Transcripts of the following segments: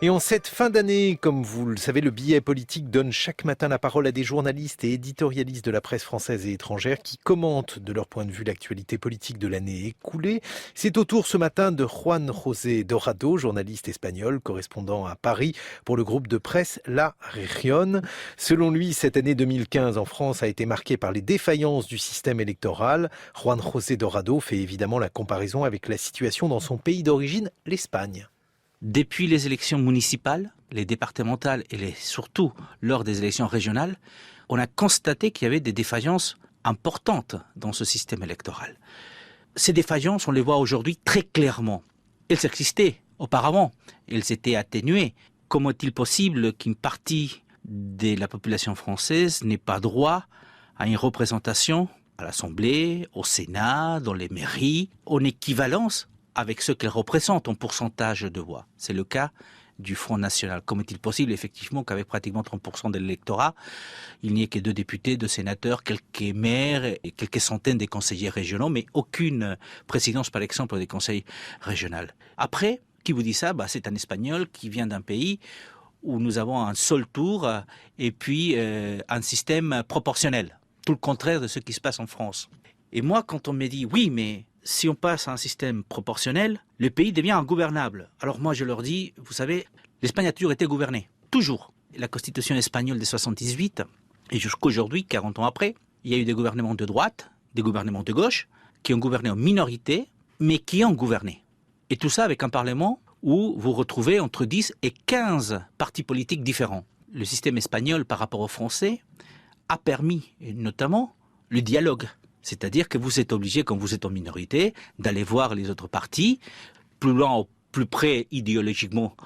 Et en cette fin d'année, comme vous le savez, le billet politique donne chaque matin la parole à des journalistes et éditorialistes de la presse française et étrangère qui commentent de leur point de vue l'actualité politique de l'année écoulée. C'est au tour ce matin de Juan José Dorado, journaliste espagnol, correspondant à Paris pour le groupe de presse La Région. Selon lui, cette année 2015 en France a été marquée par les défaillances du système électoral. Juan José Dorado fait évidemment la comparaison avec la situation dans son pays d'origine, l'Espagne. Depuis les élections municipales, les départementales et surtout lors des élections régionales, on a constaté qu'il y avait des défaillances importantes dans ce système électoral. Ces défaillances, on les voit aujourd'hui très clairement. Elles existaient auparavant, elles s'étaient atténuées. Comment est-il possible qu'une partie de la population française n'ait pas droit à une représentation à l'Assemblée, au Sénat, dans les mairies, en équivalence avec ce qu'elle représente en pourcentage de voix? C'est le cas du Front National. Comment est-il possible, effectivement, qu'avec pratiquement 30% de l'électorat, il n'y ait que 2 députés, 2 sénateurs, quelques maires et quelques centaines de conseillers régionaux, mais aucune présidence, par exemple, des conseils régionaux? Après, qui vous dit ça? C'est un Espagnol qui vient d'un pays où nous avons un seul tour et puis un système proportionnel. Tout le contraire de ce qui se passe en France. Et moi, quand on me dit, oui, mais si on passe à un système proportionnel, le pays devient ingouvernable. Alors moi, je leur dis, vous savez, l'Espagne a toujours été gouvernée. Toujours. La Constitution espagnole de 78, et jusqu'aujourd'hui, 40 ans après, il y a eu des gouvernements de droite, des gouvernements de gauche, qui ont gouverné en minorité, mais qui ont gouverné. Et tout ça avec un Parlement où vous retrouvez entre 10 et 15 partis politiques différents. Le système espagnol, par rapport au français, a permis, notamment, le dialogue. C'est-à-dire que vous êtes obligé, quand vous êtes en minorité, d'aller voir les autres partis, plus loin ou plus près idéologiquement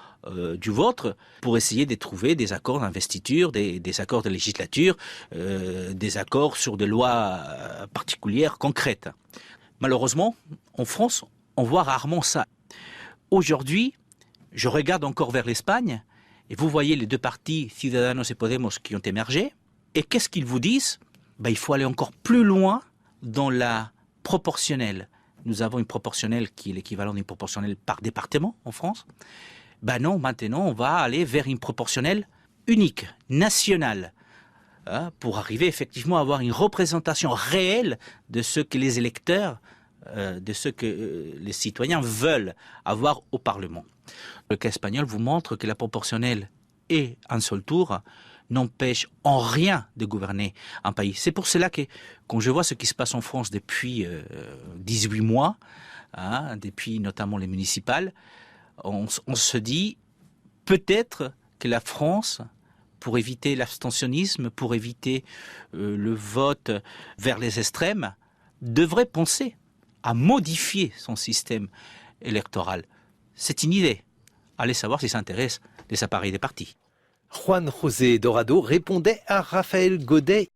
du vôtre, pour essayer de trouver des accords d'investiture, des accords de législature, des accords sur des lois particulières, concrètes. Malheureusement, en France, on voit rarement ça. Aujourd'hui, je regarde encore vers l'Espagne, et vous voyez les 2 partis, Ciudadanos et Podemos, qui ont émergé, et qu'est-ce qu'ils vous disent? Il faut aller encore plus loin dans la proportionnelle. Nous avons une proportionnelle qui est l'équivalent d'une proportionnelle par département en France. Non, maintenant on va aller vers une proportionnelle unique, nationale, pour arriver effectivement à avoir une représentation réelle de ce que les électeurs, de ce que les citoyens veulent avoir au Parlement. Le cas espagnol vous montre que la proportionnelle et un seul tour n'empêche en rien de gouverner un pays. C'est pour cela que, quand je vois ce qui se passe en France depuis 18 mois, depuis notamment les municipales, on se dit peut-être que la France, pour éviter l'abstentionnisme, pour éviter le vote vers les extrêmes, devrait penser à modifier son système électoral. C'est une idée. Allez savoir si ça intéresse les appareils des partis. Juan José Dorado répondait à Raphaël Godet